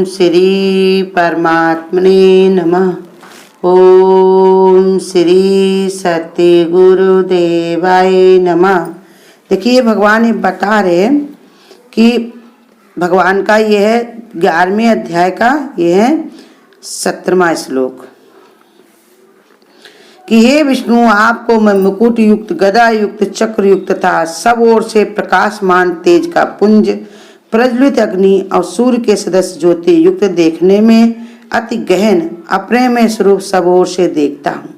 श्री परमात्मने नमः। ओम श्री सत्य गुरुदेवाय नमः। देखिए भगवान ये बता रहे हैं कि भगवान का यह है 11वें अध्याय का यह है 17वां श्लोक कि हे विष्णु, आपको मैं मुकुट युक्त, गदा युक्त, चक्र युक्त तथा सब ओर से प्रकाशमान तेज का पुंज, प्रज्वलित अग्नि और सूर्य के सदस्य ज्योति युक्त देखने में अति गहन अप्रेमय स्वरूप सब ओर से देखता हूँ।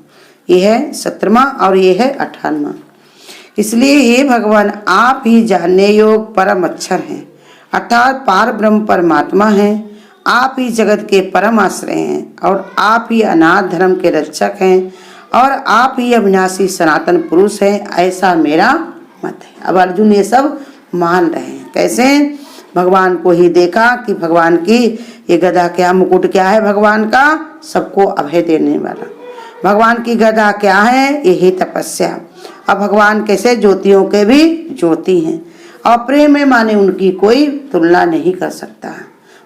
यह है 17वां और यह है 18वां। इसलिए हे भगवान, आप ही जानने योग परम अक्षर हैं, अर्थात पार ब्रह्म परमात्मा हैं। आप ही जगत के परम आश्रय हैं और आप ही अनाथ धर्म के रक्षक हैं और आप ही अविनाशी सनातन पुरुष हैं, ऐसा मेरा मत है। अब अर्जुन ये सब मान रहे हैं। कैसे? भगवान को ही देखा कि भगवान की ये गदा क्या, मुकुट क्या है भगवान का, सबको अभय देने वाला। भगवान की गदा क्या है, यही तपस्या। अब भगवान कैसे ज्योतियों के भी ज्योति हैं और प्रेम में माने उनकी कोई तुलना नहीं कर सकता।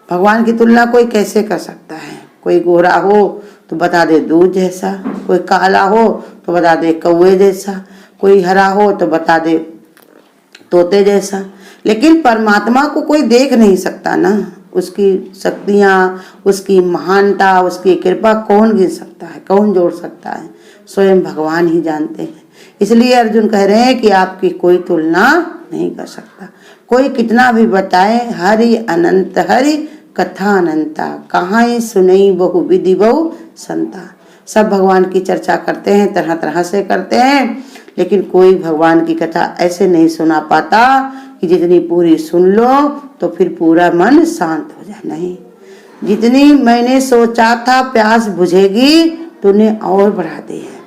भगवान की तुलना कोई कैसे कर सकता है? कोई गोरा हो तो बता दे दूध जैसा, कोई काला हो तो बता दे कौवे जैसा, कोई हरा हो तो बता दे तोते जैसा। लेकिन परमात्मा को कोई देख नहीं सकता ना। उसकी शक्तियाँ, उसकी महानता, उसकी कृपा कौन गिन सकता है, कौन जोड़ सकता है? स्वयं भगवान ही जानते हैं। इसलिए अर्जुन कह रहे हैं कि आपकी कोई तुलना नहीं कर सकता। कोई कितना भी बताए, हरि अनंत हरि कथा अनंता, कहाँ ही सुनई बहु विधि बहु संता। सब भगवान की चर्चा करते हैं, तरह तरह से करते हैं, लेकिन कोई भगवान की कथा ऐसे नहीं सुना पाता कि जितनी पूरी सुन लो तो फिर पूरा मन शांत हो जाए। नहीं, जितनी मैंने सोचा था प्यास बुझेगी, तूने और बढ़ा दी है।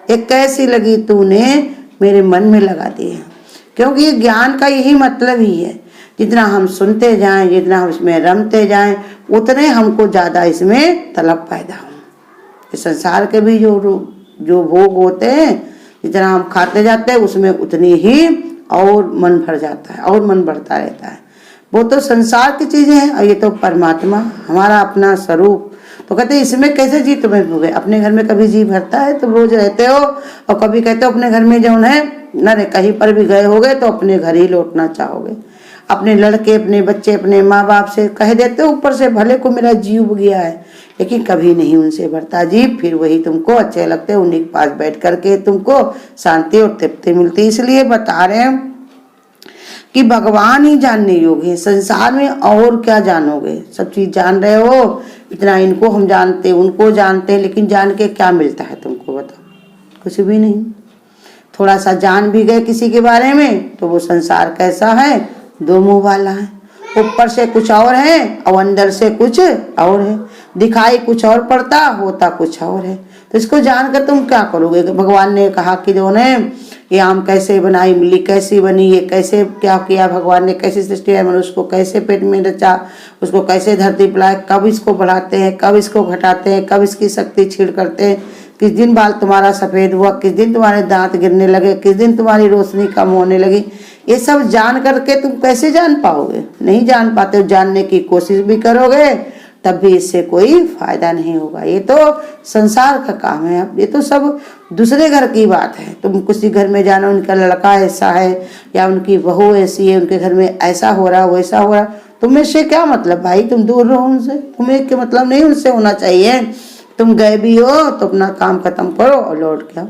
एक कैसी लगी तूने मेरे मन में लगा दी है। क्योंकि ये ज्ञान का यही मतलब ही है, जितना हम सुनते जाएं, जितना हम इसमें रमते जाएं, उतने हमको ज़्यादा इसमें तलब पैदा हो। इस संसार के भी जो भोग होते हैं, जितना हम खाते जाते हैं उसमें उतनी ही और मन भर जाता है और मन बढ़ता रहता है। वो तो संसार की चीज़ें हैं और ये तो परमात्मा हमारा अपना स्वरूप। तो कहते हैं इसमें कैसे जी तुम्हें भोगे? अपने घर में कभी जी भरता है? तुम रोज रहते हो और कभी कहते हो अपने घर में जो है न रे, कहीं पर भी गए होगे तो अपने घर ही लौटना चाहोगे। अपने लड़के, अपने बच्चे, अपने माँ बाप से कह देते हो ऊपर से भले को मेरा जीव उब गया है, लेकिन कभी नहीं उनसे भरता जी। फिर वही तुमको अच्छे लगते, उन्हीं के पास बैठ करके तुमको शांति और तृप्ति मिलती। इसलिए बता रहे हैं कि भगवान ही जानने योग्य है। संसार में और क्या जानोगे? सब चीज जान रहे हो, इतना इनको हम जानते, उनको जानते, लेकिन जान के क्या मिलता है तुमको? बताओ, कुछ भी नहीं। थोड़ा सा जान भी गए किसी के बारे में तो वो संसार कैसा है, दो मुंह वाला है। ऊपर से कुछ और है और अंदर से कुछ और है। दिखाई कुछ और पड़ता, होता कुछ और है। तो इसको जानकर तुम क्या करोगे? भगवान ने कहा कि जो ने ये आम कैसे बनाई, मिली कैसी बनी, ये कैसे क्या किया भगवान ने, कैसी सृष्टि है, मनुष्य को कैसे पेट में रचा, उसको कैसे धरती पिलाए, कब इसको बढ़ाते हैं, कब इसको घटाते हैं, कब इसकी शक्ति छीड़ करते हैं, किस दिन बाल तुम्हारा सफ़ेद हुआ, किस दिन तुम्हारे दांत गिरने लगे, किस दिन तुम्हारी रोशनी कम होने लगी। ये सब जान करके तुम कैसे जान पाओगे? नहीं जान पाते। जानने की कोशिश भी करोगे तब भी इससे कोई फायदा नहीं होगा। ये तो संसार का काम है। अब ये तो सब दूसरे घर की बात है। तुम किसी घर में जानो, उनका लड़का ऐसा है या उनकी बहू ऐसी है, उनके घर में ऐसा हो रहा वैसा हो रहा, तुम्हें से क्या मतलब भाई? तुम दूर रहो उनसे, तुम्हें क्या मतलब नहीं उनसे होना चाहिए। तुम गए भी हो तो अपना काम खत्म करो और लौट के आओ।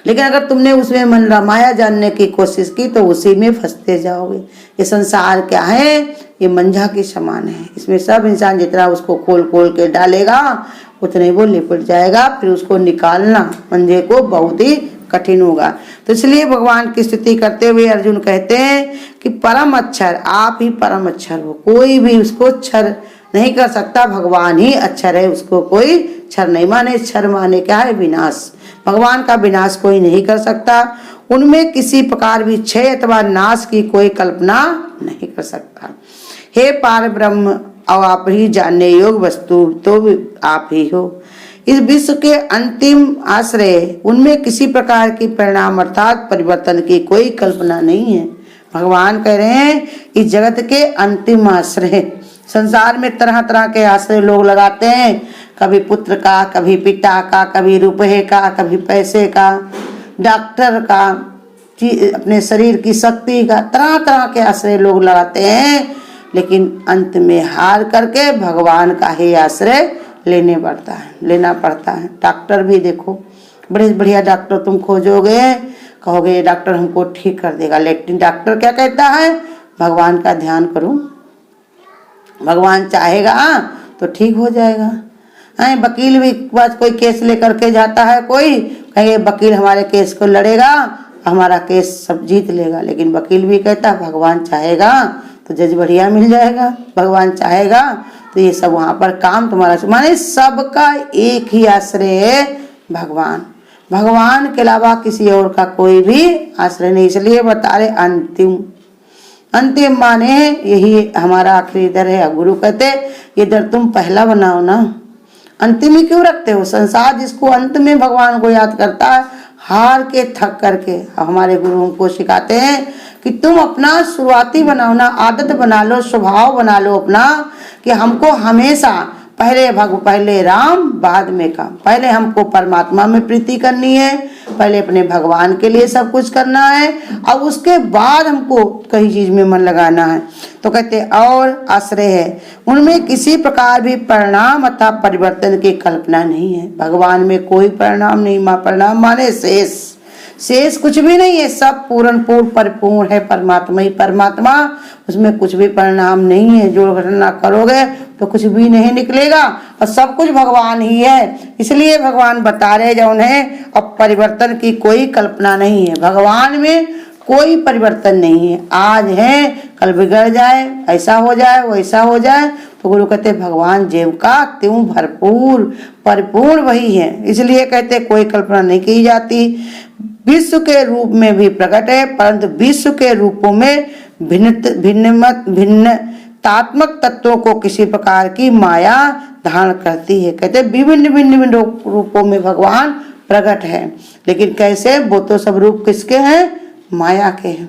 लेकिन अगर तुमने उसमें मन रमाया जानने की कोशिश की तो उसी में फंसते जाओगे। ये संसार क्या है? ये मंझा के समान है। इसमें सब इंसान जितना उसको खोल खोल के डालेगा उतने वो लिपट जाएगा। फिर उसको निकालना मंझे को बहुत ही कठिन होगा। तो इसलिए भगवान की स्तुति करते हुए अर्जुन कहते हैं कि परम अक्षर, आप ही परम अक्षर हो। कोई भी उसको छर नहीं कर सकता। भगवान ही अक्षर है, उसको कोई छर नहीं माने। छर माने क्या है? विनाश। भगवान का विनाश कोई नहीं कर सकता। उनमें किसी प्रकार भी क्षय अथवा नाश की कोई कल्पना नहीं कर सकता। हे पार ब्रह्म, और आप ही जानने योग्य वस्तु तो आप ही हो। इस विश्व के अंतिम आश्रय, उनमें किसी प्रकार की परिणाम अर्थात परिवर्तन की कोई कल्पना नहीं है। भगवान कह रहे हैं इस जगत के अंतिम आश्रय संसार में तरह तरह के आश्रय लोग लगाते हैं, कभी पुत्र का, कभी पिता का, कभी रुपये का, कभी पैसे का, डॉक्टर का, अपने शरीर की शक्ति का, तरह तरह के आश्रय लोग लगाते हैं, लेकिन अंत में हार करके भगवान का ही आश्रय लेना पड़ता है। डॉक्टर भी देखो, बड़े बढ़िया डॉक्टर तुम खोजोगे, कहोगे ये डॉक्टर हमको ठीक कर देगा, लेकिन डॉक्टर क्या कहता है? भगवान का ध्यान करो, भगवान चाहेगा तो ठीक हो जाएगा। वकील भी पास कोई केस लेकर के जाता है, कोई कहे वकील हमारे केस को लड़ेगा, हमारा केस सब जीत लेगा, लेकिन वकील भी कहता भगवान चाहेगा तो जज बढ़िया मिल जाएगा, भगवान चाहेगा तो ये सब वहाँ पर काम तुम्हारा। माने सबका एक ही आश्रय है भगवान, भगवान के अलावा किसी और का कोई भी आश्रय नहीं। इसलिए बता रहे अंतिम माने यही हमारा आखिरी दर है। गुरु कहते ये दर तुम पहला बनाओ ना, अंतिम ही क्यों रखते हो? संसार जिसको अंत में भगवान को याद करता है, हार के थक करके, हमारे गुरु हमको सिखाते हैं कि तुम अपना शुरुआती बनाओ ना, आदत बना लो, स्वभाव बना लो अपना, कि हमको हमेशा पहले राम बाद में काम। पहले हमको परमात्मा में प्रीति करनी है, पहले अपने भगवान के लिए सब कुछ करना है, और उसके बाद हमको कई चीज में मन लगाना है। तो कहते और आश्रय है उनमें किसी प्रकार भी परिणाम अथवा परिवर्तन की कल्पना नहीं है। भगवान में कोई परिणाम नहीं, परिणाम माने शेष कुछ भी नहीं है, सब पूर्ण परिपूर्ण है, परमात्मा ही परमात्मा, उसमें कुछ भी परिणाम नहीं है। जो घटना करोगे तो कुछ भी नहीं निकलेगा, और सब कुछ भगवान ही है। इसलिए भगवान बता रहे जो उन्हें अब परिवर्तन की कोई कल्पना नहीं है, भगवान में कोई परिवर्तन नहीं है। आज है कल बिगड़ जाए, ऐसा हो जाए वैसा हो जाए, तो गुरु कहते भगवान जीव का त्यों भरपूर परिपूर्ण वही है। इसलिए कहते कोई कल्पना नहीं की जाती। विश्व के रूप में भी प्रकट है, परंतु विश्व के रूपों में भिन्नतात्मक तत्वों को किसी प्रकार की माया धारण करती है। कहते विभिन्न रूपों में भगवान प्रकट है, लेकिन कैसे? वो तो सब रूप किसके हैं? माया के हैं।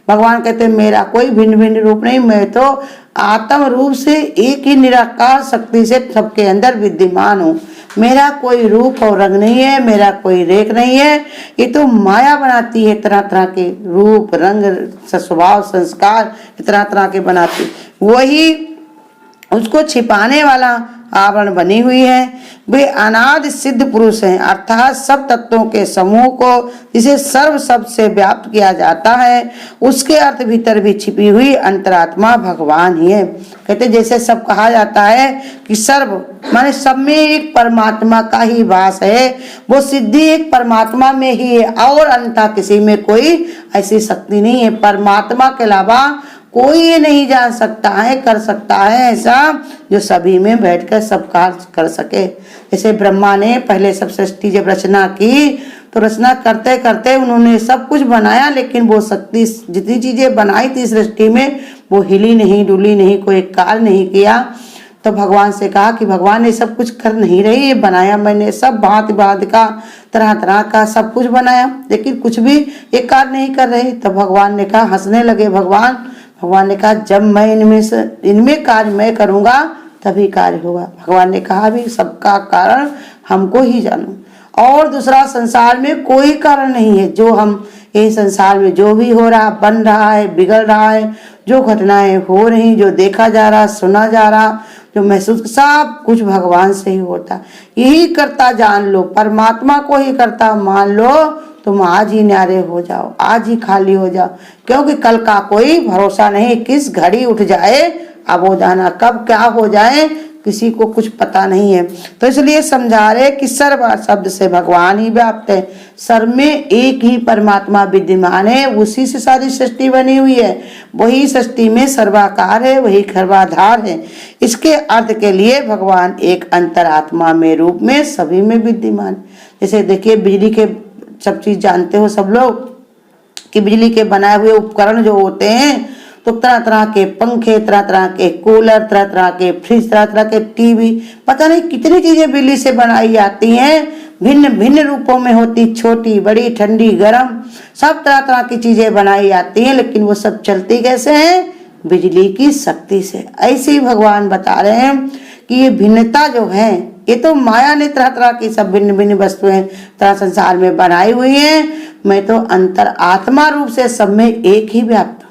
भगवान कहते मेरा कोई भिन्न रूप नहीं, मैं तो आत्म रूप से एक ही निराकार शक्ति से सबके अंदर विद्यमान हूँ। मेरा कोई रूप और रंग नहीं है, मेरा कोई रेख नहीं है, ये तो माया बनाती है, तरह तरह के रूप रंग स्वभाव संस्कार तरह तरह के बनाती, वही उसको छिपाने वाला आवरण बनी हुई है। वे अनादि सिद्ध पुरुष हैं, अर्थात सब तत्वों के समूह को जिसे सर्व शब्द से व्याप्त किया जाता है, उसके अर्थ भीतर भी छिपी हुई अंतरात्मा भगवान ही है। कहते जैसे सब कहा जाता है कि सर्व माने सब में एक परमात्मा का ही वास है, वो सिद्धि एक परमात्मा में ही है, और अन्यथा किसी में कोई ऐसी शक्ति नहीं है। परमात्मा के अलावा कोई ये नहीं जान सकता है, कर सकता है ऐसा जो सभी में बैठकर सब कार्य कर सके। जैसे ब्रह्मा ने पहले सब सृष्टि जब रचना की, तो रचना करते करते उन्होंने सब कुछ बनाया, लेकिन वो शक्ति जितनी चीजें बनाई थी सृष्टि में वो हिली नहीं, डुली नहीं, कोई कार्य नहीं किया। तो भगवान से कहा कि भगवान ये सब कुछ कर नहीं रही, ये बनाया मैंने सब भांति भांति का तरह तरह का सब कुछ बनाया, लेकिन कुछ भी एक कार्य नहीं कर रही। तो भगवान ने कहा, हंसने लगे भगवान ने कहा जब मैं इनमें कार्य मैं करूंगा तभी कार्य होगा। भगवान ने कहा भी सबका कारण हमको ही जानो, और दूसरा संसार में कोई कारण नहीं है। जो हम यही संसार में जो भी हो रहा, बन रहा है, बिगड़ रहा है, जो घटनाएं हो रही, जो देखा जा रहा, सुना जा रहा, जो महसूस, सब कुछ भगवान से ही होता। यही करता जान लो, परमात्मा को ही करता मान लो, तुम आज ही न्यारे हो जाओ, आज ही खाली हो जाओ, क्योंकि कल का कोई भरोसा नहीं, किस घड़ी उठ जाए अबोधाना, कब क्या हो जाए किसी को कुछ पता नहीं है। तो इसलिए समझा रहे कि सर्व शब्द से भगवान ही व्याप्त है, सर्व में एक ही परमात्मा विद्यमान है, उसी से सारी सृष्टि बनी हुई है, वही सृष्टि में सर्वाकार है, वही गर्भाधार है। इसके अर्थ के लिए भगवान एक अंतरात्मा में रूप में सभी में विद्यमान। जैसे देखिए बिजली के सब चीज जानते हो सब लोग कि बिजली के बनाए हुए उपकरण जो होते हैं, तो तरह तरह के पंखे, तरह तरह के कूलर, तरह तरह के फ्रिज, तरह तरह के टीवी, पता नहीं कितनी चीजें बिजली से बनाई जाती हैं, भिन्न भिन्न रूपों में होती, छोटी बड़ी ठंडी गर्म, सब तरह तरह की चीजें बनाई जाती हैं, लेकिन वो सब चलती कैसे हैं? बिजली की शक्ति से। ऐसे ही भगवान बता रहे हैं कि ये भिन्नता जो है, ये तो माया ने तरह तरह की सब भिन्न भिन्न वस्तुएं तरह संसार में बनाई हुई हैं। मैं तो अंतर आत्मा रूप से सब में एक ही व्याप्त हूँ।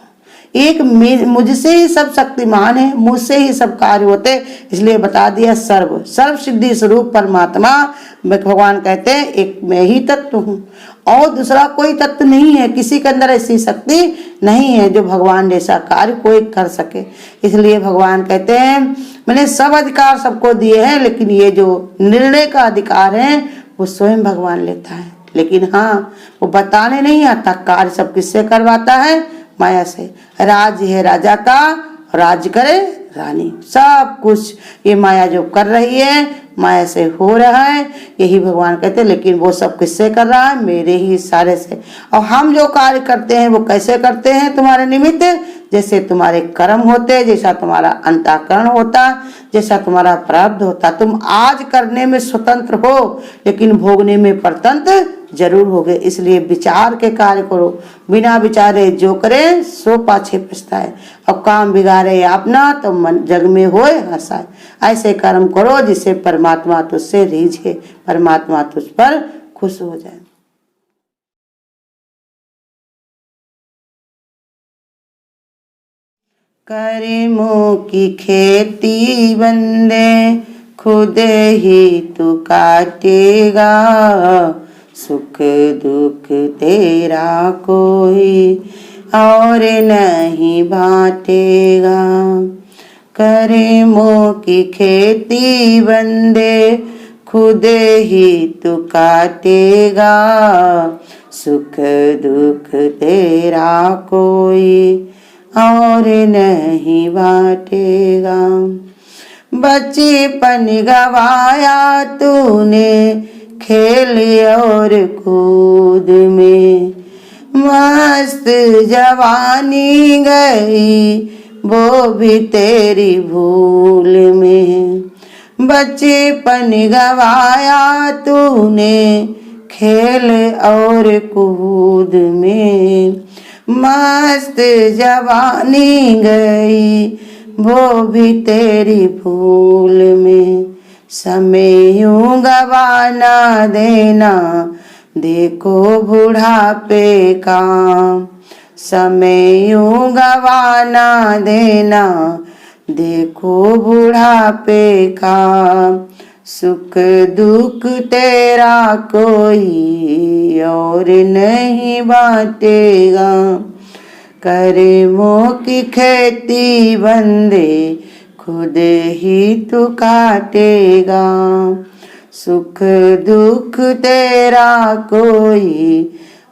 एक मुझसे ही सब शक्तिमान है, मुझसे ही सब कार्य होते, इसलिए बता दिया सर्व सिद्धि स्वरूप परमात्मा भगवान कहते हैं एक मैं ही तत्व हूँ और दूसरा कोई तत्व नहीं है। किसी के अंदर ऐसी शक्ति नहीं है जो भगवान जैसा कार्य कोई कर सके। इसलिए भगवान कहते हैं मैंने सब अधिकार सबको दिए हैं, लेकिन ये जो निर्णय का अधिकार है वो स्वयं भगवान लेता है। लेकिन हाँ, वो बताने नहीं आता, कार्य सब किससे करवाता है? माया से। राज है राजा का, राज करे रानी। सब कुछ ये माया जो कर रही है, माया से हो रहा है, यही भगवान कहते हैं। लेकिन वो सब किससे कर रहा है? मेरे ही इशारे से। और हम जो कार्य करते हैं वो कैसे करते हैं? तुम्हारे निमित्त, जैसे तुम्हारे कर्म होते, जैसा तुम्हारा अंतःकरण होता, जैसा तुम्हारा प्रारब्ध होता। तुम आज करने में स्वतंत्र हो, लेकिन भोगने में परतंत्र जरूर होगे। इसलिए विचार के कार्य करो, बिना विचारे जो करे सो पाछे पछताए। और काम बिगाड़े अपना तो मन जग में होए हंसाए। ऐसे कर्म करो जिससे परमात्मा तुझसे रीझे, परमात्मा तुझ पर खुश हो जाए। कर्मों की खेती बंदे खुद ही तू काटेगा, सुख दुख तेरा कोई और नहीं बांटेगा। कर्मों की खेती बंदे खुद ही तू काटेगा, सुख दुख तेरा कोई और नहीं बांटेगा। बचपन गवाया तूने खेल और कूद में, मस्त जवानी गई वो भी तेरी भूल में। बचपन गवाया तूने खेल और कूद में, मस्त जवानी गई वो भी तेरी भूल में। समय यूं गवाना देना देखो बुढ़ापे का, समय यूं गवाना देना देखो बुढ़ापे का। सुख दुख तेरा कोई और नहीं बांटेगा। कर्मों की खेती बंदे खुद ही तू काटेगा, सुख दुख तेरा कोई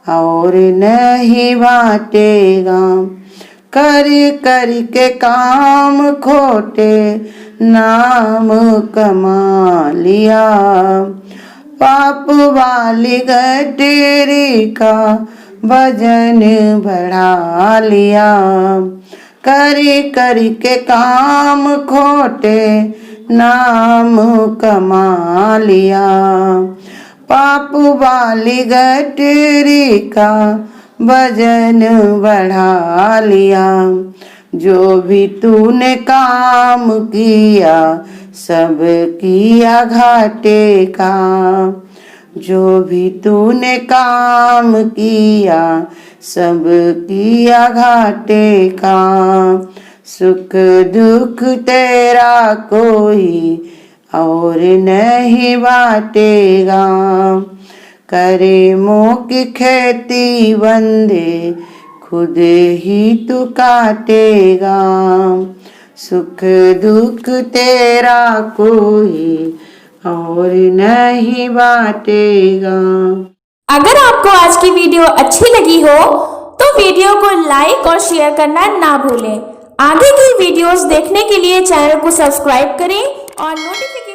और नहीं बांटेगा। कर कर के काम खोटे नाम कमा लिया, पाप वाली गठरी का वजन बढ़ा लिया। कर कर के काम खोटे नाम कमा लिया, पाप वाली गठरी का वजन बढ़ा लिया। जो भी तूने काम किया सब किया घाटे का, जो भी तूने काम किया सब किया घाटे का। सुख दुख तेरा कोई और नहीं बांटेगा। कर्मों की खेती बंदे खुद ही तू काटेगा, सुख दुख तेरा कोई और नहीं बांटेगा। अगर आपको आज की वीडियो अच्छी लगी हो तो वीडियो को लाइक और शेयर करना ना भूलें। आगे की वीडियोस देखने के लिए चैनल को सब्सक्राइब करें और नोटिफिकेशन